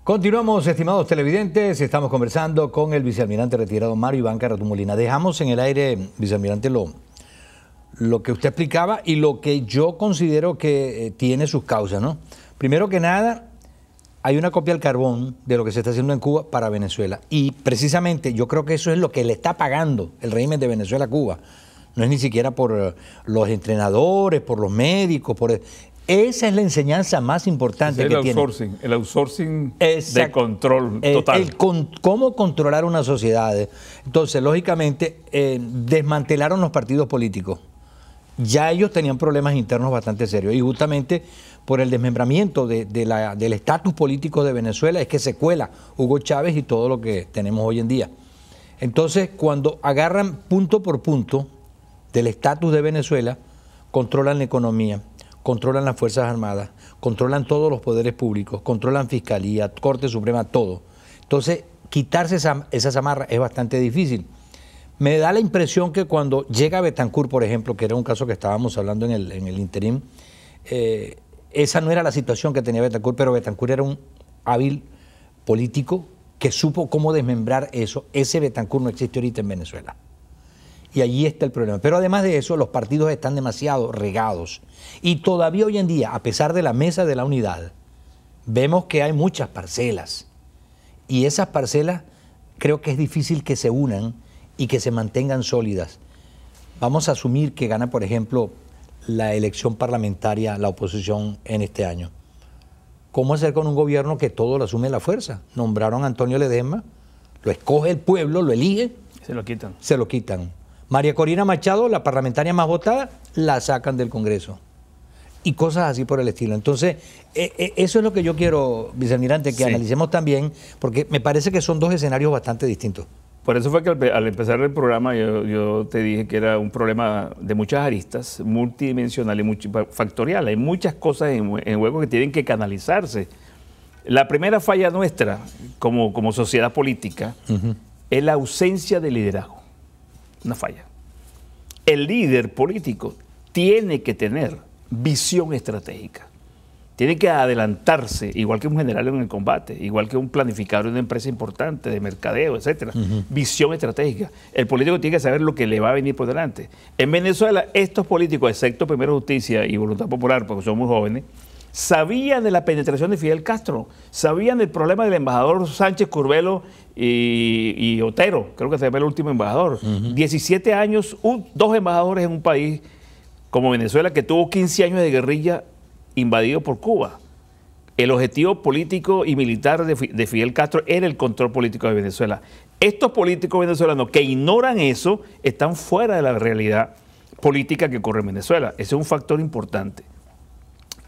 Continuamos, estimados televidentes, estamos conversando con el vicealmirante retirado Mario Iván Caratum Molina. Dejamos en el aire, vicealmirante, lo que usted explicaba y lo que yo considero que tiene sus causas, ¿no? Primero que nada, hay una copia al carbón de lo que se está haciendo en Cuba para Venezuela. Y precisamente yo creo que eso es lo que le está pagando el régimen de Venezuela a Cuba. No es ni siquiera por los entrenadores, por los médicos, esa es la enseñanza más importante que tiene. El outsourcing de control total. Cómo controlar una sociedad. Entonces, lógicamente, desmantelaron los partidos políticos. Ya ellos tenían problemas internos bastante serios. Y justamente por el desmembramiento del estatus político de Venezuela es que se cuela Hugo Chávez y todo lo que tenemos hoy en día. Entonces, cuando agarran punto por punto del estatus de Venezuela, controlan la economía, controlan las Fuerzas Armadas, controlan todos los poderes públicos, controlan Fiscalía, Corte Suprema, todo. Entonces, quitarse esa zamarra es bastante difícil. Me da la impresión que cuando llega Betancur, por ejemplo, que era un caso que estábamos hablando en el interín, esa no era la situación que tenía Betancur, pero Betancur era un hábil político que supo cómo desmembrar eso. Ese Betancur no existe ahorita en Venezuela. Y allí está el problema. Pero además de eso, los partidos están demasiado regados. Y todavía hoy en día, a pesar de la mesa de la unidad, vemos que hay muchas parcelas. Y esas parcelas creo que es difícil que se unan y que se mantengan sólidas. Vamos a asumir que gana, por ejemplo, la elección parlamentaria, la oposición en este año. ¿Cómo hacer con un gobierno que todo lo asume la fuerza? Nombraron a Antonio Ledesma, lo escoge el pueblo, lo elige. Se lo quitan. Se lo quitan. María Corina Machado, la parlamentaria más votada, la sacan del Congreso. Y cosas así por el estilo. Entonces, eso es lo que yo quiero, vicealmirante, que analicemos también, porque me parece que son dos escenarios bastante distintos. Por eso fue que al empezar el programa yo te dije que era un problema de muchas aristas, multidimensional y multifactorial. Hay muchas cosas en juego que tienen que canalizarse. La primera falla nuestra como sociedad política es la ausencia de liderazgo. Una falla. El líder político tiene que tener visión estratégica. Tiene que adelantarse, igual que un general en el combate, igual que un planificador de una empresa importante, de mercadeo, etcétera. Visión estratégica. El político tiene que saber lo que le va a venir por delante. En Venezuela, estos políticos, excepto Primero Justicia y Voluntad Popular, porque son muy jóvenes, sabían de la penetración de Fidel Castro, sabían del problema del embajador Sánchez Curbelo y Otero, creo que se llama el último embajador. 17 años, dos embajadores en un país como Venezuela que tuvo 15 años de guerrilla invadido por Cuba. El objetivo político y militar de Fidel Castro era el control político de Venezuela. Estos políticos venezolanos que ignoran eso están fuera de la realidad política que ocurre en Venezuela. Ese es un factor importante.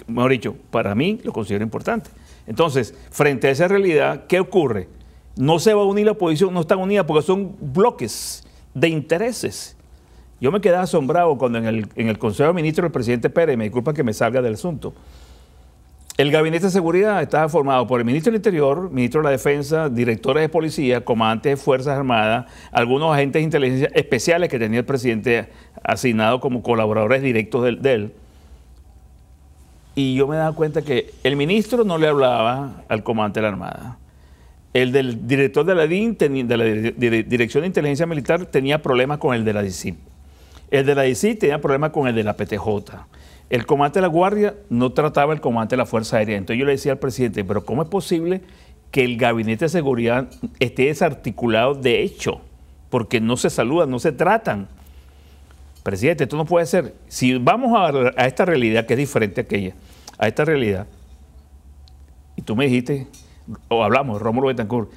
Mejor dicho, para mí lo considero importante. Entonces, frente a esa realidad, ¿qué ocurre? No se va a unir la oposición, no están unidas porque son bloques de intereses. Yo me quedé asombrado cuando en el Consejo de Ministros del presidente Pérez, me disculpa que me salga del asunto, el Gabinete de Seguridad estaba formado por el Ministro del Interior, Ministro de la Defensa, directores de policía, comandantes de Fuerzas Armadas, algunos agentes de inteligencia especiales que tenía el presidente asignado como colaboradores directos de él. Y yo me daba cuenta que el ministro no le hablaba al comandante de la Armada. El del director de la DIN, de la Dirección de Inteligencia Militar, tenía problemas con el de la DICIP. El de la DICIP tenía problemas con el de la PTJ. El comandante de la Guardia no trataba el comandante de la Fuerza Aérea. Entonces yo le decía al presidente, pero ¿cómo es posible que el Gabinete de Seguridad esté desarticulado de hecho? Porque no se saludan, no se tratan. Presidente, esto no puede ser. Si vamos a esta realidad, que es diferente a aquella, a esta realidad, y tú me dijiste, o hablamos de Rómulo Betancourt,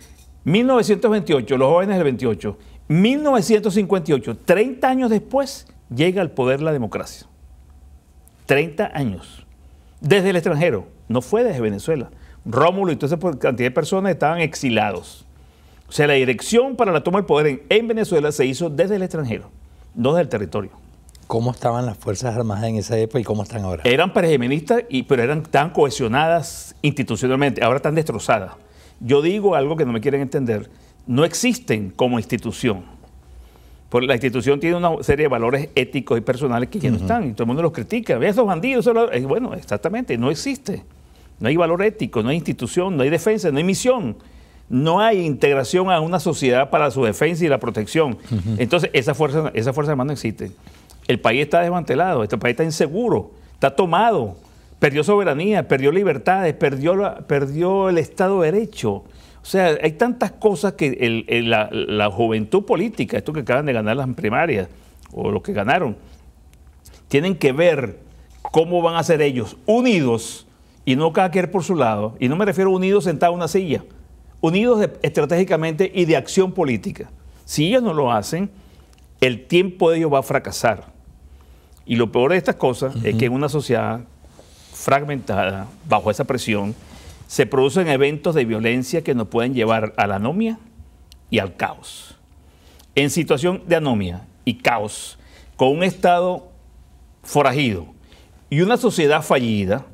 1928, los jóvenes del 28, 1958, 30 años después, llega al poder la democracia. 30 años. Desde el extranjero, no fue desde Venezuela. Rómulo y toda esa cantidad de personas estaban exilados. O sea, la dirección para la toma del poder en Venezuela se hizo desde el extranjero, no desde el territorio. ¿Cómo estaban las Fuerzas Armadas en esa época y cómo están ahora? Eran prehegemonistas, pero eran tan cohesionadas institucionalmente, ahora están destrozadas. Yo digo algo que no me quieren entender, no existen como institución. Porque la institución tiene una serie de valores éticos y personales que ya no están, y todo el mundo los critica. Ve a esos bandidos, bueno, exactamente, no existe. No hay valor ético, no hay institución, no hay defensa, no hay misión. No hay integración a una sociedad para su defensa y la protección. Entonces, esa fuerza armada no existe. El país está desmantelado, este país está inseguro, está tomado, perdió soberanía, perdió libertades, perdió el Estado de Derecho. O sea, hay tantas cosas que la juventud política, estos que acaban de ganar las primarias, o los que ganaron, tienen que ver cómo van a ser ellos unidos y no cada quien por su lado. Y no me refiero a unidos sentados en una silla, unidos estratégicamente y de acción política. Si ellos no lo hacen, el tiempo de ellos va a fracasar. Y lo peor de estas cosas es que en una sociedad fragmentada, bajo esa presión, se producen eventos de violencia que nos pueden llevar a la anomia y al caos. En situación de anomia y caos, con un Estado forajido y una sociedad fallida,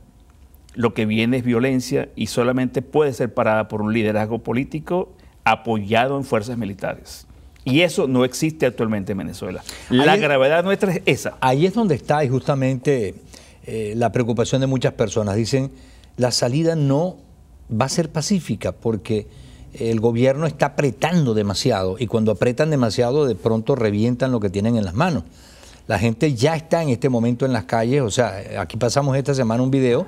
lo que viene es violencia y solamente puede ser parada por un liderazgo político apoyado en fuerzas militares. Y eso no existe actualmente en Venezuela. La gravedad nuestra es esa. Ahí es donde está y justamente la preocupación de muchas personas. Dicen, la salida no va a ser pacífica porque el gobierno está apretando demasiado y cuando apretan demasiado de pronto revientan lo que tienen en las manos. La gente ya está en este momento en las calles, o sea, aquí pasamos esta semana un video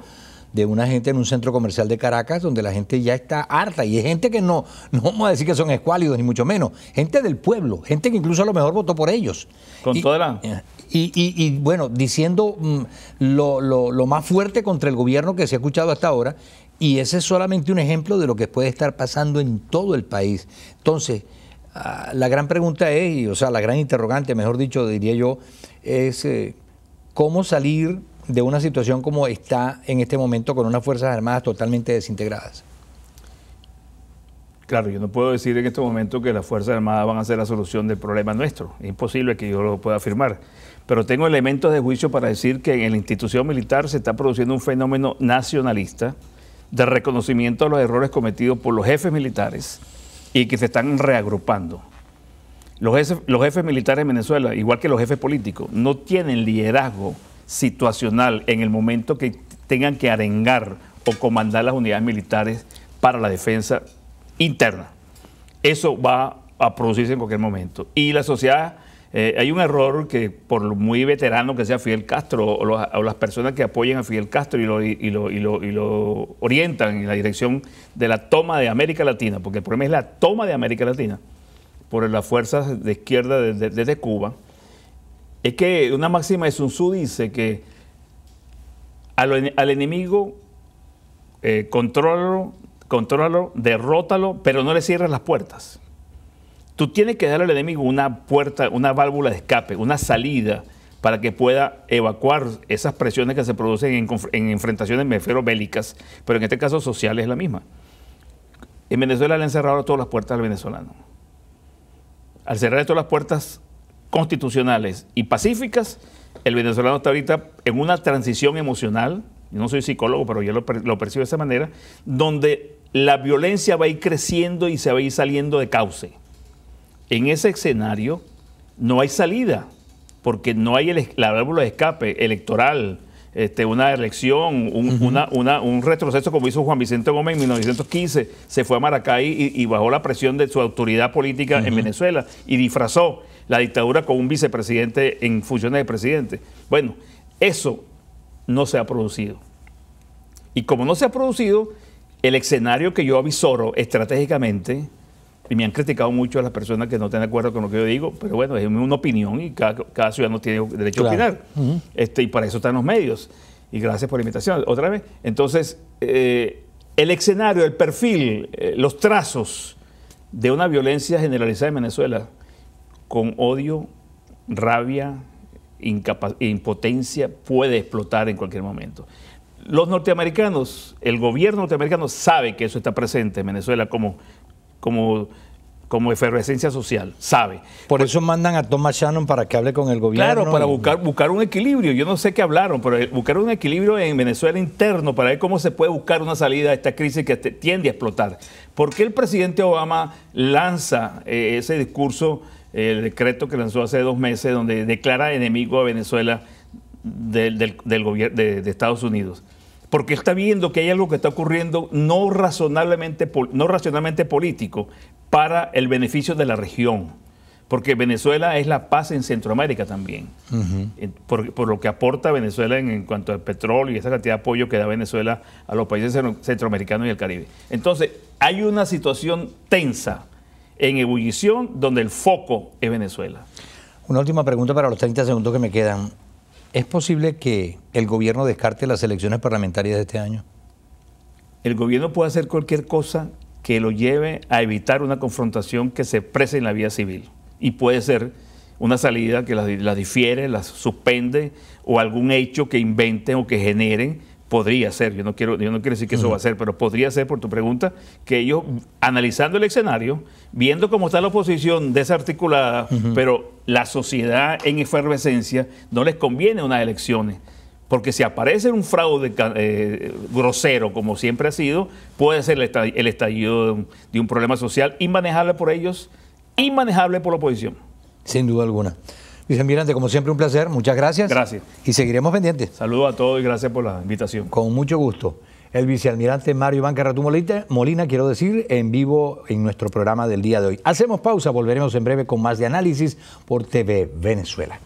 de una gente en un centro comercial de Caracas donde la gente ya está harta y es gente que no vamos a decir que son escuálidos ni mucho menos, gente del pueblo, gente que incluso a lo mejor votó por ellos. Y bueno, diciendo lo más fuerte contra el gobierno que se ha escuchado hasta ahora, y ese es solamente un ejemplo de lo que puede estar pasando en todo el país. Entonces, la gran pregunta es, o sea, la gran interrogante, mejor dicho, diría yo, es cómo salir de una situación como está en este momento con unas Fuerzas Armadas totalmente desintegradas. Claro, yo no puedo decir en este momento que las Fuerzas Armadas van a ser la solución del problema nuestro. Es imposible que yo lo pueda afirmar. Pero tengo elementos de juicio para decir que en la institución militar se está produciendo un fenómeno nacionalista de reconocimiento de los errores cometidos por los jefes militares y que se están reagrupando. Los jefes militares en Venezuela, igual que los jefes políticos, no tienen liderazgo situacional en el momento que tengan que arengar o comandar las unidades militares para la defensa interna. Eso va a producirse en cualquier momento. Y la sociedad, hay un error que por muy veterano que sea Fidel Castro o las personas que apoyen a Fidel Castro y lo orientan en la dirección de la toma de América Latina, porque el problema es la toma de América Latina por las fuerzas de izquierda desde Cuba, es que una máxima de Sun Tzu dice que al enemigo contrólalo, derrótalo, pero no le cierres las puertas. Tú tienes que darle al enemigo una puerta, una válvula de escape, una salida para que pueda evacuar esas presiones que se producen en enfrentaciones, me refiero, bélicas, pero en este caso sociales es la misma. En Venezuela le han cerrado todas las puertas al venezolano. Al cerrar todas las puertas constitucionales y pacíficas, el venezolano está ahorita en una transición emocional, yo no soy psicólogo, pero yo lo percibo de esa manera, donde la violencia va a ir creciendo y se va a ir saliendo de cauce. En ese escenario no hay salida, porque no hay la válvula de escape electoral, una elección, un retroceso como hizo Juan Vicente Gómez en 1915, se fue a Maracay y bajó la presión de su autoridad política en Venezuela y disfrazó la dictadura con un vicepresidente en funciones de presidente. Bueno, eso no se ha producido. Y como no se ha producido, el escenario que yo avisoro estratégicamente, y me han criticado mucho a las personas que no están de acuerdo con lo que yo digo, pero bueno, es una opinión y cada ciudadano tiene derecho a opinar. Y para eso están los medios. Y gracias por la invitación. Otra vez, entonces, el escenario, el perfil, los trazos de una violencia generalizada en Venezuela, con odio, rabia, impotencia, puede explotar en cualquier momento. Los norteamericanos, el gobierno norteamericano sabe que eso está presente en Venezuela como efervescencia social, sabe. Por eso mandan a Thomas Shannon para que hable con el gobierno. Claro, para buscar un equilibrio. Yo no sé qué hablaron, pero buscar un equilibrio en Venezuela interno para ver cómo se puede buscar una salida a esta crisis que tiende a explotar. ¿Por qué el presidente Obama lanza ese discurso, el decreto que lanzó hace 2 meses, donde declara enemigo a Venezuela del gobierno de Estados Unidos? porque está viendo que hay algo que está ocurriendo no racionalmente político para el beneficio de la región. Porque Venezuela es la paz en Centroamérica también, por lo que aporta Venezuela en cuanto al petróleo y esa cantidad de apoyo que da Venezuela a los países centroamericanos y el Caribe. Entonces, hay una situación tensa, en ebullición, donde el foco es Venezuela. Una última pregunta para los 30 segundos que me quedan. ¿Es posible que el gobierno descarte las elecciones parlamentarias de este año? El gobierno puede hacer cualquier cosa que lo lleve a evitar una confrontación que se exprese en la vía civil. Y puede ser una salida que las difiere, las suspende, o algún hecho que inventen o que generen. Podría ser, yo no quiero decir que eso va a ser, pero podría ser, por tu pregunta, que ellos, analizando el escenario, viendo cómo está la oposición desarticulada, pero la sociedad en efervescencia, no les conviene unas elecciones. Porque si aparece un fraude grosero, como siempre ha sido, puede ser el estallido de un problema social inmanejable por ellos, inmanejable por la oposición. Sin duda alguna. Vicealmirante, como siempre, un placer. Muchas gracias. Gracias. Y seguiremos pendientes. Saludos a todos y gracias por la invitación. Con mucho gusto. El vicealmirante Mario Iván Carratú Molina, quiero decir, en vivo en nuestro programa del día de hoy. Hacemos pausa, volveremos en breve con más de análisis por TV Venezuela.